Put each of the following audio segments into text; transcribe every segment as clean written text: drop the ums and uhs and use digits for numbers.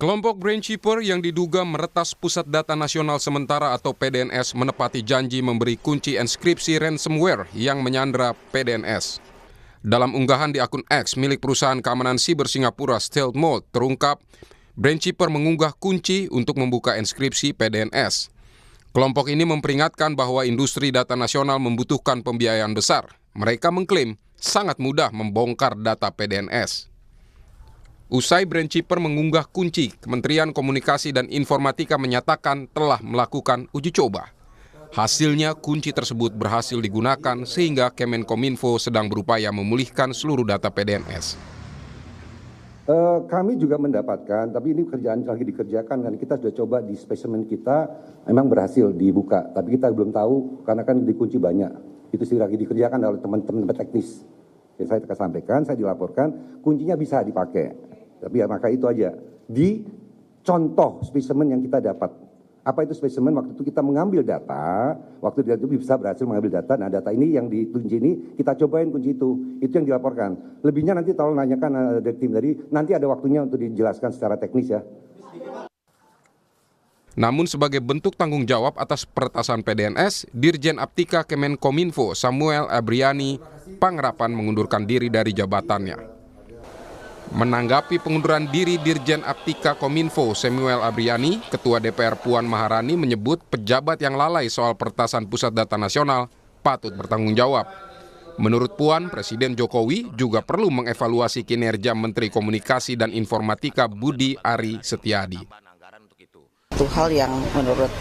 Kelompok Brainkeeper yang diduga meretas Pusat Data Nasional Sementara atau PDNS menepati janji memberi kunci enskripsi ransomware yang menyandra PDNS. Dalam unggahan di akun X milik perusahaan keamanan siber Singapura Stealth Mode terungkap, Brainkeeper mengunggah kunci untuk membuka enskripsi PDNS. Kelompok ini memperingatkan bahwa industri data nasional membutuhkan pembiayaan besar. Mereka mengklaim sangat mudah membongkar data PDNS. Usai Brainkeeper mengunggah kunci, Kementerian Komunikasi dan Informatika menyatakan telah melakukan uji coba. Hasilnya, kunci tersebut berhasil digunakan sehingga Kemenkominfo sedang berupaya memulihkan seluruh data PDNS. Kami juga mendapatkan, tapi ini kerjaan lagi dikerjakan, kan kita sudah coba di spesimen kita, memang berhasil dibuka, tapi kita belum tahu karena kan dikunci banyak. Itu sih lagi dikerjakan oleh teman-teman teknis. Yang saya sampaikan, saya dilaporkan, kuncinya bisa dipakai. Tapi ya maka itu aja, di contoh spesimen yang kita dapat. Apa itu spesimen? Waktu itu kita mengambil data, waktu itu bisa berhasil mengambil data, nah data ini yang dikunci ini, kita cobain kunci itu yang dilaporkan. Lebihnya nanti tolong nanyakan ada tim tadi, nanti ada waktunya untuk dijelaskan secara teknis ya. Namun sebagai bentuk tanggung jawab atas peretasan PDNS, Dirjen Aptika Kemenkominfo Samuel Abriani Pangrapan mengundurkan diri dari jabatannya. Menanggapi pengunduran diri Dirjen Aptika Kominfo Samuel Abriani, Ketua DPR Puan Maharani menyebut pejabat yang lalai soal peretasan Pusat Data Nasional patut bertanggung jawab. Menurut Puan, Presiden Jokowi juga perlu mengevaluasi kinerja Menteri Komunikasi dan Informatika Budi Ari Setiadi. Itu hal yang menurut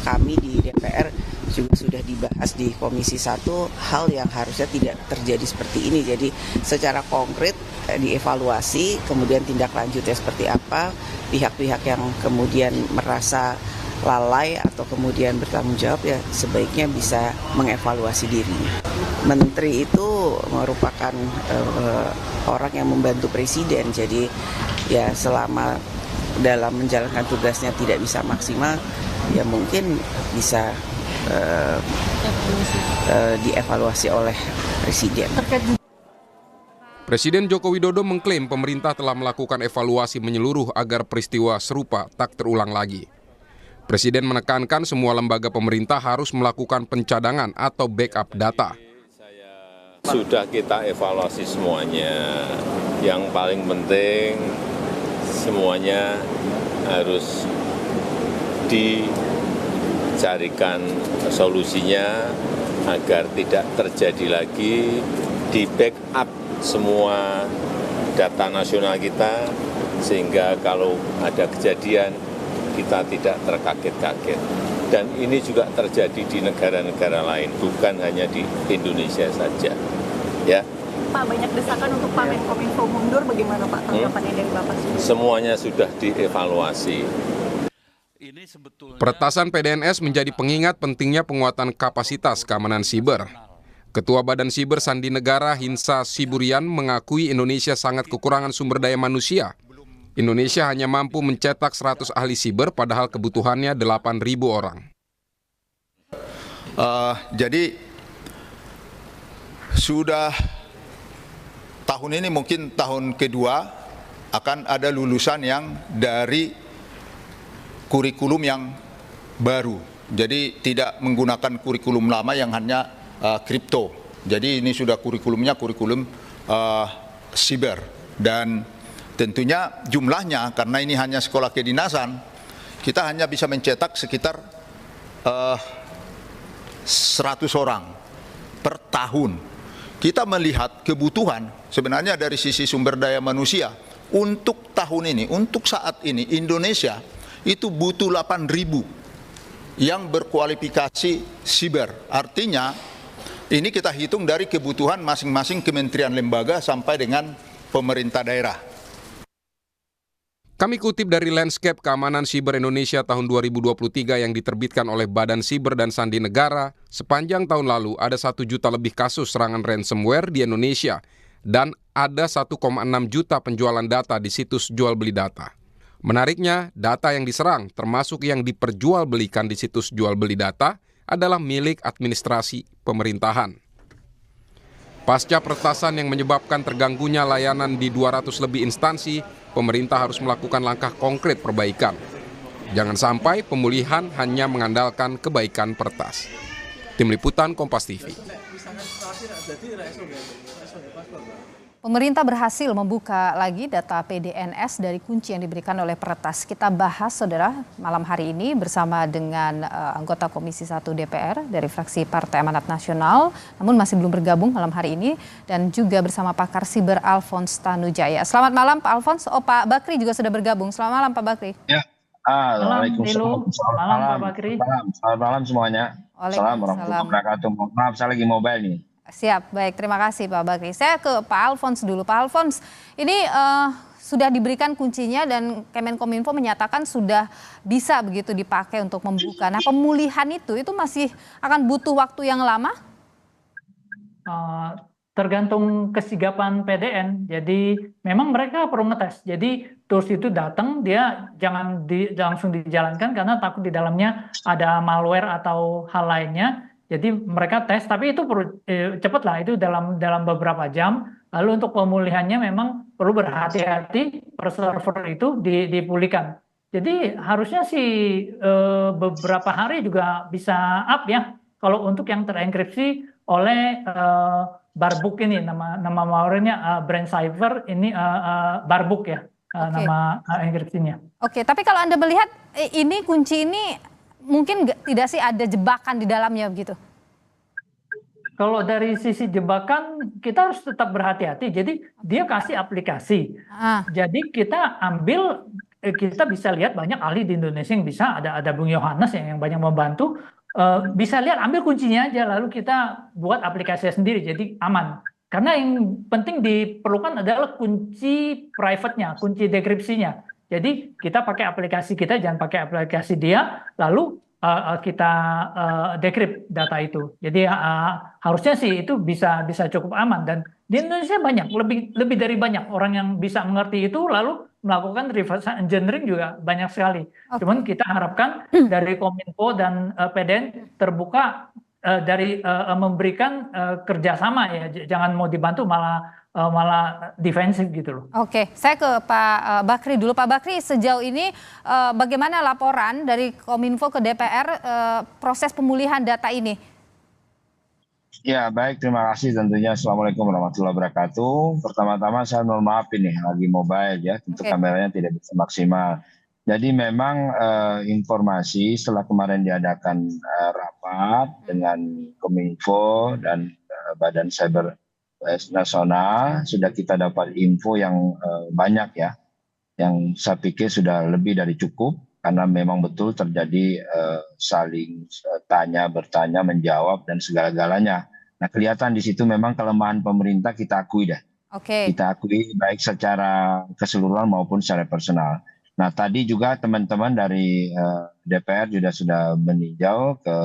kami di DPR juga sudah dibahas di Komisi 1, hal yang harusnya tidak terjadi seperti ini. Jadi secara konkret dievaluasi, kemudian tindak lanjutnya seperti apa, pihak-pihak yang kemudian merasa lalai atau kemudian bertanggung jawab ya sebaiknya bisa mengevaluasi dirinya. Menteri itu merupakan orang yang membantu presiden, jadi ya selama dalam menjalankan tugasnya tidak bisa maksimal, ya mungkin bisa dievaluasi oleh presiden. Presiden Joko Widodo mengklaim pemerintah telah melakukan evaluasi menyeluruh agar peristiwa serupa tak terulang lagi. Presiden menekankan semua lembaga pemerintah harus melakukan pencadangan atau backup data. Sudah kita evaluasi semuanya. Yang paling penting semuanya harus dicarikan solusinya agar tidak terjadi lagi, di backup semua data nasional kita sehingga kalau ada kejadian kita tidak terkaget-kaget. Dan ini juga terjadi di negara-negara lain, bukan hanya di Indonesia saja. Ya. Pak, banyak desakan untuk Pak Menkominfo mundur, bagaimana Pak tanggapannya dari Bapak? Semuanya sudah dievaluasi. Peretasan PDNS menjadi pengingat pentingnya penguatan kapasitas keamanan siber. Ketua Badan Siber Sandi Negara Hinsa Siburian mengakui Indonesia sangat kekurangan sumber daya manusia. Indonesia hanya mampu mencetak 100 ahli siber padahal kebutuhannya 8.000 orang. Jadi sudah tahun ini mungkin tahun kedua akan ada lulusan yang dari kurikulum yang baru. Jadi tidak menggunakan kurikulum lama yang hanya kripto. Jadi ini sudah kurikulumnya kurikulum siber, dan tentunya jumlahnya karena ini hanya sekolah kedinasan, kita hanya bisa mencetak sekitar 100 orang per tahun. Kita melihat kebutuhan sebenarnya dari sisi sumber daya manusia untuk tahun ini, untuk saat ini Indonesia itu butuh 8.000 yang berkualifikasi siber. Artinya ini kita hitung dari kebutuhan masing-masing kementerian lembaga sampai dengan pemerintah daerah. Kami kutip dari Landscape Keamanan Siber Indonesia tahun 2023 yang diterbitkan oleh Badan Siber dan Sandi Negara, sepanjang tahun lalu ada 1 juta lebih kasus serangan ransomware di Indonesia dan ada 1,6 juta penjualan data di situs jual beli data. Menariknya, data yang diserang termasuk yang diperjualbelikan di situs jual beli data adalah milik administrasi pemerintahan. Pasca peretasan yang menyebabkan terganggunya layanan di 200 lebih instansi, pemerintah harus melakukan langkah konkret perbaikan. Jangan sampai pemulihan hanya mengandalkan kebaikan peretas. Tim Liputan Kompas TV. Pemerintah berhasil membuka lagi data PDNS dari kunci yang diberikan oleh peretas. Kita bahas, saudara, malam hari ini bersama dengan anggota Komisi 1 DPR dari fraksi Partai Amanat Nasional, namun masih belum bergabung malam hari ini, dan juga bersama pakar siber Alphonse Tanujaya. Selamat malam Pak Alphonse. Oh, Pak Bakri juga sudah bergabung. Selamat malam Pak Bakri. Ya. Waalaikumsalam. Selamat malam Pak Bakri. Selamat malam semuanya. Assalamualaikum warahmatullahi wabarakatuh. Maaf, saya lagi mobile nih. Siap, baik. Terima kasih Pak Bakri. Saya ke Pak Alphonse dulu. Pak Alphonse, ini sudah diberikan kuncinya dan Kemenkominfo menyatakan sudah bisa begitu dipakai untuk membuka. Nah, pemulihan itu masih akan butuh waktu yang lama? Tergantung kesigapan PDN. Jadi memang mereka perlu ngetes. Jadi tools itu datang, dia jangan langsung dijalankan karena takut di dalamnya ada malware atau hal lainnya. Jadi mereka tes, tapi itu perlu cepat lah, itu dalam beberapa jam. Lalu untuk pemulihannya memang perlu berhati-hati per server itu dipulihkan. Jadi harusnya sih beberapa hari juga bisa up ya. Kalau untuk yang terenkripsi oleh Barbuk ini, nama malwarenya Brand Cipher ini Barbuk ya, nama enkripsinya. Oke, tapi kalau Anda melihat ini kunci ini mungkin tidak sih ada jebakan di dalamnya begitu? Kalau dari sisi jebakan kita harus tetap berhati-hati. Jadi dia kasih aplikasi. Jadi kita bisa lihat banyak ahli di Indonesia yang bisa, ada Bung Yohanes yang banyak membantu. Bisa lihat, ambil kuncinya aja lalu kita buat aplikasinya sendiri, jadi aman. Karena yang penting diperlukan adalah kunci private-nya, kunci dekripsinya. Jadi kita pakai aplikasi kita, jangan pakai aplikasi dia, lalu kita decrypt data itu. Jadi harusnya sih itu bisa cukup aman, dan di Indonesia lebih dari banyak orang yang bisa mengerti itu lalu melakukan reverse engineering juga banyak sekali. Cuman kita harapkan dari Kominfo dan PDN terbuka dari memberikan kerjasama ya, jangan mau dibantu malah defensif gitu loh. Oke, saya ke Pak Bakri dulu. Pak Bakri, sejauh ini bagaimana laporan dari Kominfo ke DPR proses pemulihan data ini? Ya, baik, terima kasih tentunya. Assalamualaikum warahmatullahi wabarakatuh. Pertama-tama saya mohon maaf ini lagi mobile ya, tentu kameranya tidak bisa maksimal. Jadi memang informasi setelah kemarin diadakan rapat dengan Kominfo dan Badan Cyber Nasional, sudah kita dapat info yang banyak ya, yang saya pikir sudah lebih dari cukup, karena memang betul terjadi saling bertanya, menjawab dan segala-galanya. Nah, kelihatan di situ memang kelemahan pemerintah kita akui dah. Kita akui baik secara keseluruhan maupun secara personal. Nah, tadi juga teman-teman dari DPR juga sudah meninjau ke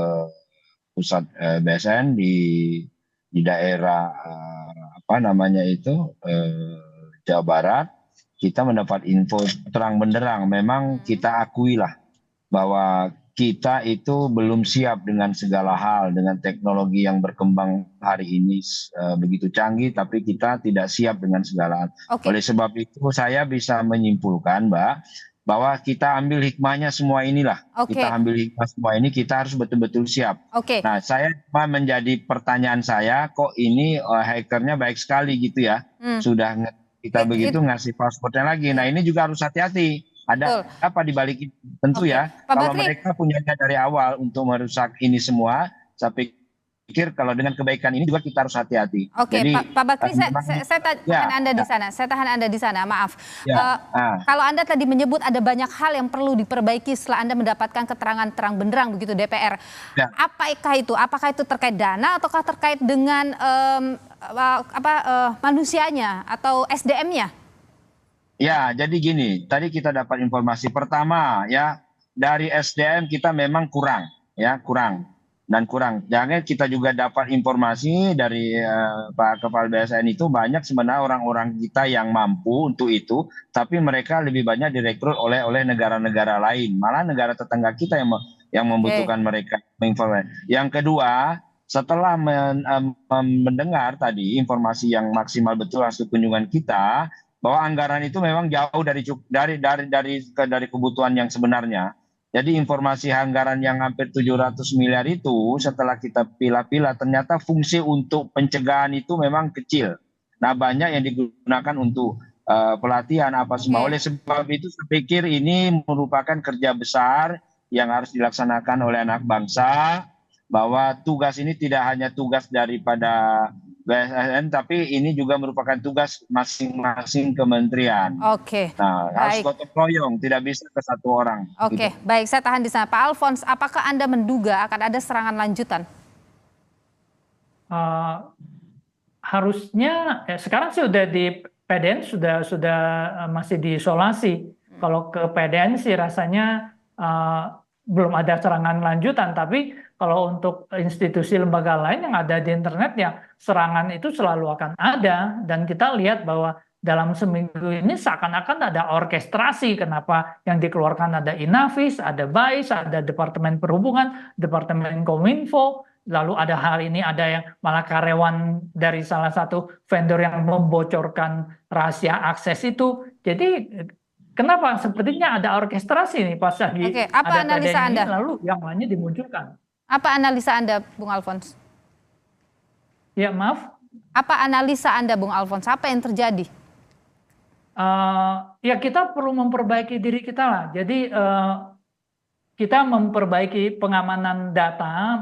pusat BSN di daerah Jawa Barat. Kita mendapat info terang benderang, memang kita akuilah bahwa kita itu belum siap dengan segala hal, dengan teknologi yang berkembang hari ini begitu canggih, tapi kita tidak siap dengan segala hal. Oleh sebab itu saya bisa menyimpulkan, Mbak, bahwa kita ambil hikmahnya semua inilah. Kita ambil hikmah semua ini, kita harus betul-betul siap. Nah, saya cuma menjadi pertanyaan saya, kok ini hackernya baik sekali gitu ya, sudah kita begitu ngasih passwordnya lagi. Nah, ini juga harus hati-hati. Ada apa di balik itu? Tentu ya, kalau mereka punyanya dari awal untuk merusak ini semua, saya pikir kalau dengan kebaikan ini juga kita harus hati-hati. Jadi, Pak Bakri, saya tahan Anda di sana. Saya tahan Anda di sana, maaf. Kalau Anda tadi menyebut ada banyak hal yang perlu diperbaiki setelah Anda mendapatkan keterangan terang benderang begitu DPR. Apakah itu? Apakah itu terkait dana ataukah terkait dengan manusianya atau SDM-nya? Ya, jadi gini, tadi kita dapat informasi pertama ya, dari SDM kita memang kurang. Jangan kita juga dapat informasi dari Pak Kepala BSN itu banyak sebenarnya orang-orang kita yang mampu untuk itu, tapi mereka lebih banyak direkrut oleh negara-negara lain, malah negara tetangga kita yang membutuhkan mereka. Yang kedua, setelah mendengar tadi informasi yang maksimal betul hasil kunjungan kita, bahwa anggaran itu memang jauh dari kebutuhan yang sebenarnya. Jadi informasi anggaran yang hampir 700 miliar itu setelah kita pilah-pilah ternyata fungsi untuk pencegahan itu memang kecil. Nah, banyak yang digunakan untuk pelatihan apa semua. Oleh sebab itu saya pikir ini merupakan kerja besar yang harus dilaksanakan oleh anak bangsa, bahwa tugas ini tidak hanya tugas daripada BSSN, tapi ini juga merupakan tugas masing-masing kementerian. Oke. Nah, harus gotong royong, tidak bisa ke satu orang. Oke, baik, saya tahan di sana. Pak Alfons, apakah Anda menduga akan ada serangan lanjutan? Harusnya sekarang sih udah di PDN sudah masih diisolasi. Kalau ke PDN sih rasanya belum ada serangan lanjutan, tapi kalau untuk institusi lembaga lain yang ada di internet ya serangan itu selalu akan ada, dan kita lihat bahwa dalam seminggu ini seakan-akan ada orkestrasi. Kenapa yang dikeluarkan ada Inavis, ada BAIS, ada Departemen Perhubungan, Departemen Kominfo, lalu ada hari ini ada yang malah karyawan dari salah satu vendor yang membocorkan rahasia akses itu. Jadi kenapa sepertinya ada orkestrasi nih pas lagi apa ada analisa PDN ini, Anda? lalu yang lainnya dimunculkan. Apa analisa Anda, Bung Alfons? Ya, maaf. Apa analisa Anda, Bung Alfons? Apa yang terjadi? Ya kita perlu memperbaiki diri kita lah. Jadi kita memperbaiki pengamanan data,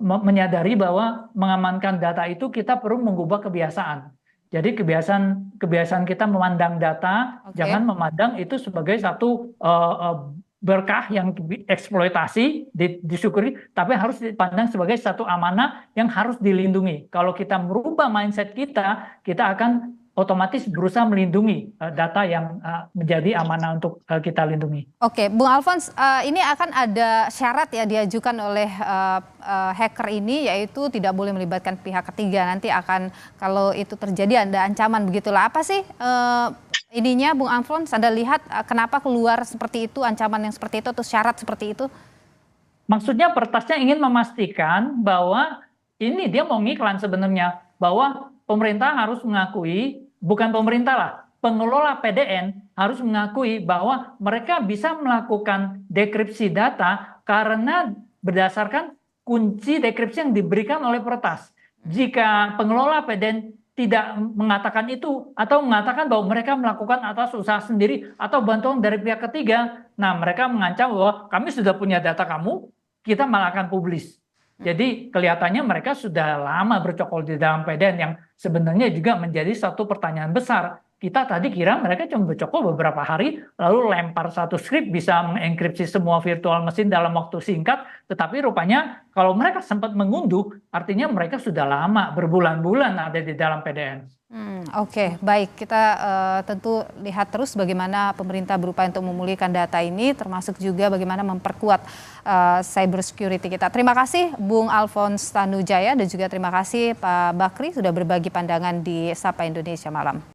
menyadari bahwa mengamankan data itu kita perlu mengubah kebiasaan. Jadi kebiasaan kita memandang data, jangan memandang itu sebagai satu berkah yang dieksploitasi, disyukuri, tapi harus dipandang sebagai satu amanah yang harus dilindungi. Kalau kita merubah mindset kita, kita akan otomatis berusaha melindungi data yang menjadi amanah untuk kita lindungi. Oke, Bung Alfons, ini akan ada syarat ya diajukan oleh hacker ini, yaitu tidak boleh melibatkan pihak ketiga. Nanti akan, kalau itu terjadi ada ancaman begitulah. Apa sih ininya, Bung Alfons? Anda lihat kenapa keluar seperti itu, ancaman yang seperti itu atau syarat seperti itu? Maksudnya Pertasnya ingin memastikan bahwa ini dia mau ngiklan sebenarnya, bahwa pemerintah harus mengakui, bukan pemerintah lah, pengelola PDN harus mengakui bahwa mereka bisa melakukan dekripsi data karena berdasarkan kunci dekripsi yang diberikan oleh Pertas. Jika pengelola PDN tidak mengatakan itu atau mengatakan bahwa mereka melakukan atas usaha sendiri atau bantuan dari pihak ketiga, nah mereka mengancam bahwa kami sudah punya data kamu, kita malah akan publis. Jadi kelihatannya mereka sudah lama bercokol di dalam PDN, yang sebenarnya juga menjadi satu pertanyaan besar. Kita tadi kira mereka cuma bercokol beberapa hari, lalu lempar satu skrip bisa mengenkripsi semua virtual mesin dalam waktu singkat, tetapi rupanya kalau mereka sempat mengunduh, artinya mereka sudah lama, berbulan-bulan ada di dalam PDN. Oke, baik. Kita tentu lihat terus bagaimana pemerintah berupaya untuk memulihkan data ini, termasuk juga bagaimana memperkuat cyber security kita. Terima kasih Bung Alfons Tanujaya dan juga terima kasih Pak Bakri sudah berbagi pandangan di Sapa Indonesia Malam.